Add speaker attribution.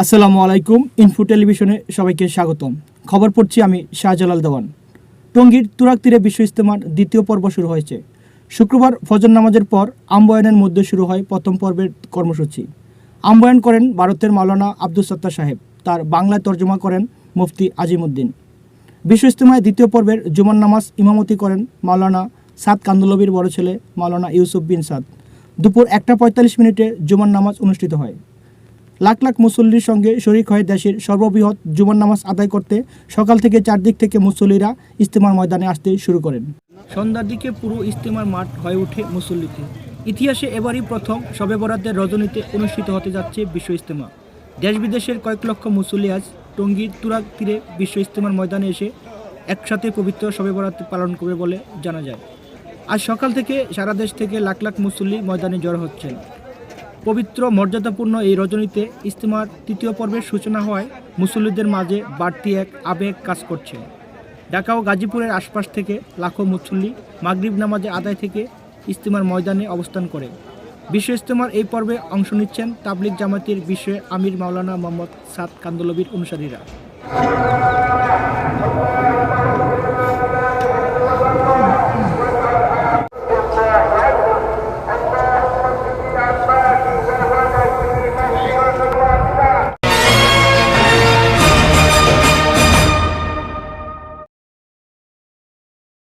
Speaker 1: আসসালামু আলাইকুম। ইনফো টেলিভিশনে সবাইকে স্বাগতম। খবর পড়ছি আমি শাহজালাল দেওয়ান। টঙ্গীর তুরাগ তীরে বিশ্ব ইজতেমার দ্বিতীয় পর্ব শুরু হয়েছে। শুক্রবার ফজর নামাজের পর আমবয়ানের মধ্যে শুরু হয় প্রথম পর্বের কর্মসূচি। আমবয়ান করেন ভারতের মাওলানা আব্দুস সাত্তার সাহেব, তার বাংলায় তর্জমা করেন মুফতি আজিমউদ্দিন। বিশ্ব ইজতেমায় দ্বিতীয় পর্বের জুমার নামাজ ইমামতি করেন মাওলানা সাদ কান্দলবির বড় ছেলে মাওলানা ইউসুফ বিন সাদ। দুপুর 1:45 জুমার নামাজ অনুষ্ঠিত হয়। লাখ লাখ মুসল্লির সঙ্গে শরিক হয়ে দেশের সর্ববৃহৎ জুমার নামাজ আদায় করতে সকাল থেকে চারদিক থেকে মুসল্লিরা ইজতেমার ময়দানে আসতে শুরু করেন। সন্ধ্যার দিকে পুরো ইজতেমার মাঠ হয়ে ওঠে মুসল্লিতে। ইতিহাসে এবারই প্রথম শবে বরাতের রজনীতে অনুষ্ঠিত হতে যাচ্ছে বিশ্ব ইজতেমা। দেশ বিদেশের কয়েক লক্ষ মুসল্লি আজ টঙ্গীর তুরাগ তীরে বিশ্ব ইজতেমার ময়দানে এসে একসাথে পবিত্র শবে বরাত পালন করবে বলে জানা যায়। আজ সকাল থেকে সারা দেশ থেকে লাখ লাখ মুসল্লি ময়দানে জড়ো হচ্ছেন। পবিত্র মর্যাদাপূর্ণ এই রজনীতে ইজতেমার তৃতীয় পর্বের সূচনা হওয়ায় মুসল্লিদের মাঝে বাড়তি এক আবেগ কাজ করছে। ঢাকা ও গাজীপুরের আশপাশ থেকে লাখো মুসল্লি মাগরিব নামাজে আদায় থেকে ইজতেমার ময়দানে অবস্থান করে। বিশ্ব ইজতেমার এই পর্বে অংশ নিচ্ছেন তাবলিগ জামাতের বিশ্বের আমির মাওলানা মোহাম্মদ সাদ কান্দলবির অনুসারীরা।